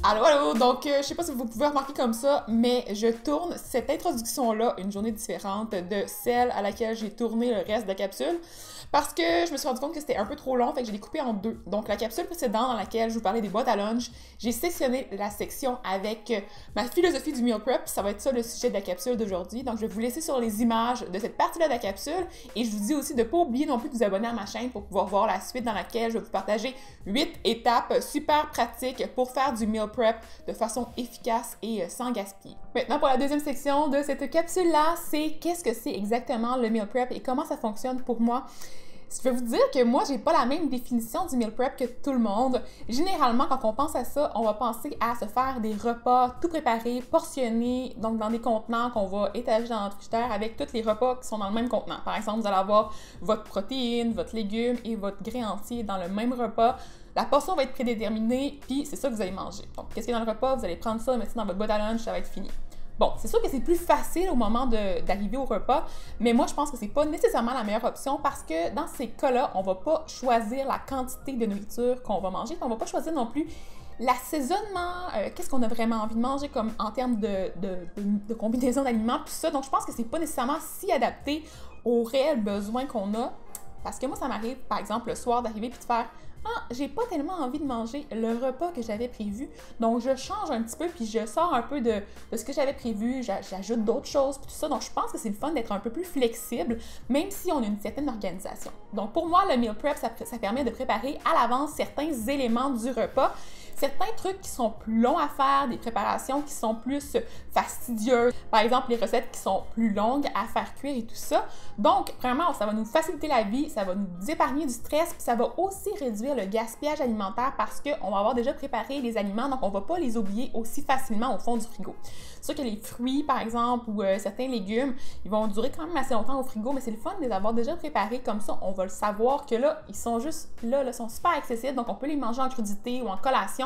Allô, allô! Donc, je sais pas si vous pouvez remarquer comme ça, mais je tourne cette introduction-là une journée différente de celle à laquelle j'ai tourné le reste de la capsule. Parce que je me suis rendu compte que c'était un peu trop long, fait que j'ai découpé en deux. Donc, la capsule précédente dans laquelle je vous parlais des boîtes à lunch, j'ai sectionné la section avec ma philosophie du meal prep. Ça va être ça le sujet de la capsule d'aujourd'hui. Donc, je vais vous laisser sur les images de cette partie-là de la capsule. Et je vous dis aussi de ne pas oublier non plus de vous abonner à ma chaîne pour pouvoir voir la suite dans laquelle je vais vous partager 8 étapes super pratiques pour faire du meal prep de façon efficace et sans gaspiller. Maintenant, pour la deuxième section de cette capsule-là, c'est qu'est-ce que c'est exactement le meal prep et comment ça fonctionne pour moi. Je vais vous dire que moi, j'ai pas la même définition du meal prep que tout le monde. Généralement, quand on pense à ça, on va penser à se faire des repas tout préparés, portionnés, donc dans des contenants qu'on va étager dans notre frigidaire avec tous les repas qui sont dans le même contenant. Par exemple, vous allez avoir votre protéine, votre légume et votre grain entier dans le même repas. La portion va être prédéterminée, puis c'est ça que vous allez manger. Donc, qu'est-ce qu'il y a dans le repas? Vous allez prendre ça, mettre ça dans votre boîte à lunch, ça va être fini. Bon, c'est sûr que c'est plus facile au moment d'arriver au repas, mais moi, je pense que c'est pas nécessairement la meilleure option parce que dans ces cas-là, on va pas choisir la quantité de nourriture qu'on va manger, puis on va pas choisir non plus l'assaisonnement, qu'est-ce qu'on a vraiment envie de manger comme en termes de combinaison d'aliments, tout ça. Donc, je pense que c'est pas nécessairement si adapté aux réels besoins qu'on a. Parce que moi, ça m'arrive, par exemple, le soir d'arriver puis de faire « Ah, j'ai pas tellement envie de manger le repas que j'avais prévu. » Donc, je change un petit peu puis je sors un peu de ce que j'avais prévu, j'ajoute d'autres choses puis tout ça. Donc, je pense que c'est le fun d'être un peu plus flexible, même si on a une certaine organisation. Donc, pour moi, le meal prep, ça permet de préparer à l'avance certains éléments du repas. Certains trucs qui sont plus longs à faire, des préparations qui sont plus fastidieuses, par exemple les recettes qui sont plus longues à faire cuire et tout ça. Donc, vraiment, ça va nous faciliter la vie, ça va nous épargner du stress, puis ça va aussi réduire le gaspillage alimentaire parce qu'on va avoir déjà préparé les aliments, donc on ne va pas les oublier aussi facilement au fond du frigo. C'est sûr que les fruits, par exemple, ou certains légumes, ils vont durer quand même assez longtemps au frigo, mais c'est le fun de les avoir déjà préparés comme ça. On va le savoir que là, ils sont juste là, sont super accessibles, donc on peut les manger en crudité ou en collation.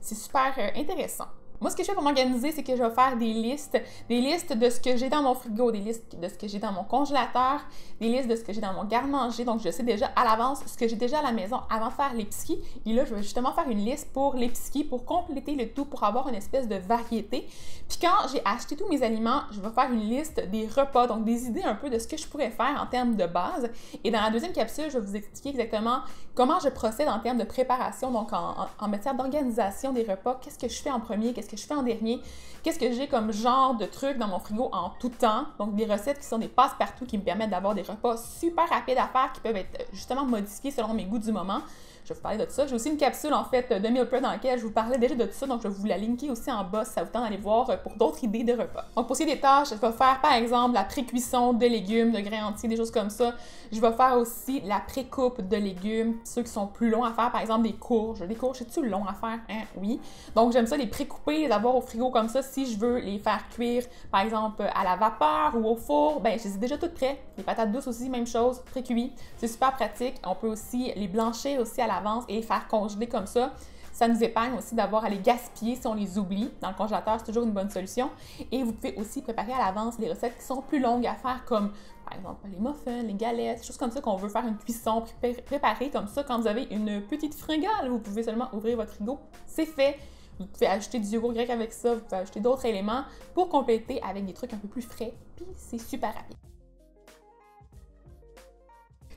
C'est super intéressant. Moi, ce que je fais pour m'organiser, c'est que je vais faire des listes de ce que j'ai dans mon frigo, des listes de ce que j'ai dans mon congélateur, des listes de ce que j'ai dans mon garde-manger. Donc, je sais déjà à l'avance ce que j'ai déjà à la maison avant de faire l'épicerie. Et là, je vais justement faire une liste pour l'épicerie pour compléter le tout, pour avoir une espèce de variété. Puis quand j'ai acheté tous mes aliments, je vais faire une liste des repas, donc des idées un peu de ce que je pourrais faire en termes de base. Et dans la deuxième capsule, je vais vous expliquer exactement comment je procède en termes de préparation, donc en matière d'organisation des repas. Qu'est-ce que je fais en premier? Qu'est-ce que je fais en dernier, qu'est-ce que j'ai comme genre de trucs dans mon frigo en tout temps, donc des recettes qui sont des passe-partout qui me permettent d'avoir des repas super rapides à faire qui peuvent être justement modifiés selon mes goûts du moment. Je vais vous parler de ça. J'ai aussi une capsule en fait de meal prep dans laquelle je vous parlais déjà de tout ça, donc je vais vous la linker aussi en bas si ça vous tente d'aller voir pour d'autres idées de repas. Donc pour ce qui est des tâches, je vais faire par exemple la pré-cuisson de légumes, de grains entiers, des choses comme ça. Je vais faire aussi la pré-coupe de légumes, ceux qui sont plus longs à faire, par exemple des courges. Des courges, c'est-tu long à faire? Hein? Oui. Donc j'aime ça les pré-couper, les avoir au frigo comme ça. Si je veux les faire cuire, par exemple à la vapeur ou au four, ben je les ai déjà toutes prêtes. Les patates douces aussi, même chose, pré-cuit. C'est super pratique. On peut aussi les blanchir aussi à l'avance et les faire congeler comme ça. Ça nous épargne aussi d'avoir à les gaspiller si on les oublie. Dans le congélateur, c'est toujours une bonne solution. Et vous pouvez aussi préparer à l'avance des recettes qui sont plus longues à faire, comme par exemple les muffins, les galettes, choses comme ça qu'on veut faire une cuisson préparée comme ça. Quand vous avez une petite fringale, vous pouvez seulement ouvrir votre frigo. C'est fait. Vous pouvez ajouter du yogourt grec avec ça, vous pouvez ajouter d'autres éléments pour compléter avec des trucs un peu plus frais. Puis c'est super rapide.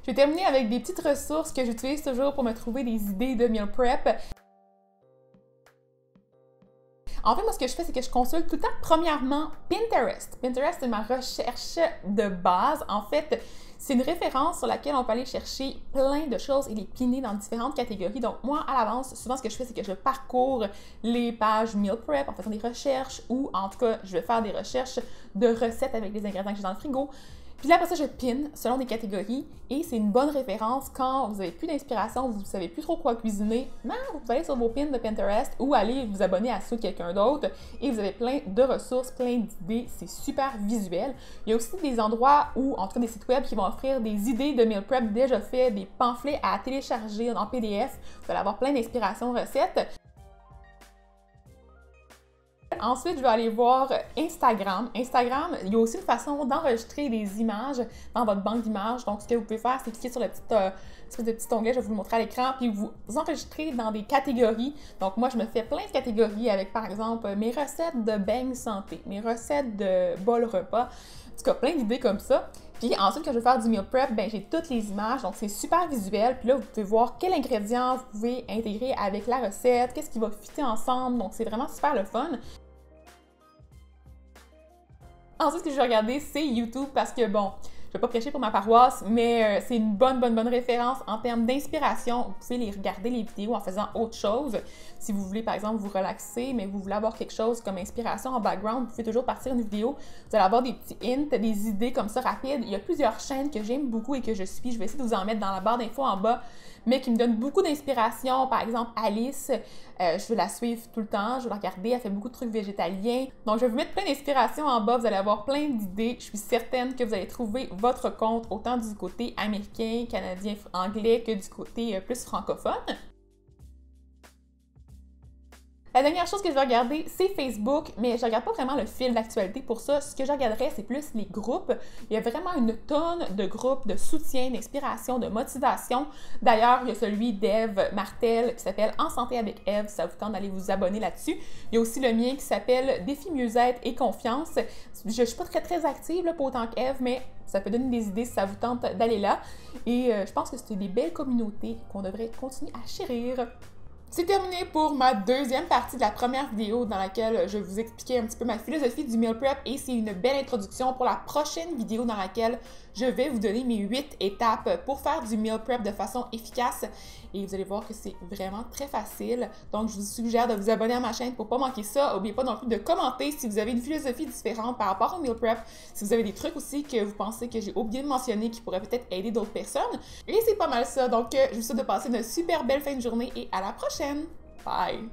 Je vais terminer avec des petites ressources que j'utilise toujours pour me trouver des idées de meal prep. En fait, moi, ce que je fais, c'est que je consulte tout le temps, premièrement, Pinterest. Pinterest, c'est ma recherche de base. En fait, c'est une référence sur laquelle on peut aller chercher plein de choses et les piner dans différentes catégories. Donc, moi, à l'avance, souvent, ce que je fais, c'est que je parcours les pages meal prep en faisant des recherches ou, en tout cas, je vais faire des recherches de recettes avec les ingrédients que j'ai dans le frigo. Puis là, après ça, je pin selon des catégories et c'est une bonne référence quand vous n'avez plus d'inspiration, vous ne savez plus trop quoi cuisiner. Mais vous pouvez aller sur vos pins de Pinterest ou aller vous abonner à ceux de quelqu'un d'autre et vous avez plein de ressources, plein d'idées. C'est super visuel. Il y a aussi des endroits où, en tout cas des sites web qui vont offrir des idées de meal prep déjà faits, des pamphlets à télécharger en PDF. Vous allez avoir plein d'inspirations recettes. Ensuite, je vais aller voir Instagram. Instagram, il y a aussi une façon d'enregistrer des images dans votre banque d'images. Donc, ce que vous pouvez faire, c'est cliquer sur le petit onglet, je vais vous le montrer à l'écran, puis vous enregistrez dans des catégories. Donc, moi, je me fais plein de catégories avec, par exemple, mes recettes de beignes santé, mes recettes de bol repas. En tout cas, plein d'idées comme ça. Puis ensuite, quand je vais faire du meal prep, ben j'ai toutes les images, donc c'est super visuel. Puis là, vous pouvez voir quels ingrédients vous pouvez intégrer avec la recette, qu'est-ce qui va fitter ensemble, donc c'est vraiment super le fun. Ensuite, ce que je vais regarder, c'est YouTube parce que, bon, je vais pas prêcher pour ma paroisse, mais c'est une bonne référence en termes d'inspiration. Vous pouvez les regarder les vidéos en faisant autre chose. Si vous voulez, par exemple, vous relaxer, mais vous voulez avoir quelque chose comme inspiration en background, vous pouvez toujours partir une vidéo. Vous allez avoir des petits hints, des idées comme ça rapides. Il y a plusieurs chaînes que j'aime beaucoup et que je suis. Je vais essayer de vous en mettre dans la barre d'infos en bas, mais qui me donnent beaucoup d'inspiration. Par exemple, Alice, je vais la suivre tout le temps, je vais la regarder, elle fait beaucoup de trucs végétaliens. Donc, je vais vous mettre plein d'inspiration en bas, vous allez avoir plein d'idées. Je suis certaine que vous allez trouver votre compte autant du côté américain, canadien, anglais que du côté plus francophone. La dernière chose que je vais regarder, c'est Facebook, mais je ne regarde pas vraiment le fil d'actualité pour ça. Ce que je regarderais, c'est plus les groupes. Il y a vraiment une tonne de groupes de soutien, d'inspiration, de motivation. D'ailleurs, il y a celui d'Ève Martel qui s'appelle En santé avec Ève, si ça vous tente d'aller vous abonner là-dessus. Il y a aussi le mien qui s'appelle Défi mieux-être et confiance. Je ne suis pas très active là, pas autant qu'Ève, mais ça peut donner des idées si ça vous tente d'aller là. Et je pense que c'est des belles communautés qu'on devrait continuer à chérir. C'est terminé pour ma deuxième partie de la première vidéo dans laquelle je vous expliquais un petit peu ma philosophie du meal prep et c'est une belle introduction pour la prochaine vidéo dans laquelle je vais vous donner mes 8 étapes pour faire du meal prep de façon efficace et vous allez voir que c'est vraiment très facile. Donc, je vous suggère de vous abonner à ma chaîne pour ne pas manquer ça. N'oubliez pas non plus de commenter si vous avez une philosophie différente par rapport au meal prep, si vous avez des trucs aussi que vous pensez que j'ai oublié de mentionner qui pourraient peut-être aider d'autres personnes. Et c'est pas mal ça. Donc, je vous souhaite de passer une super belle fin de journée et à la prochaine! Bye!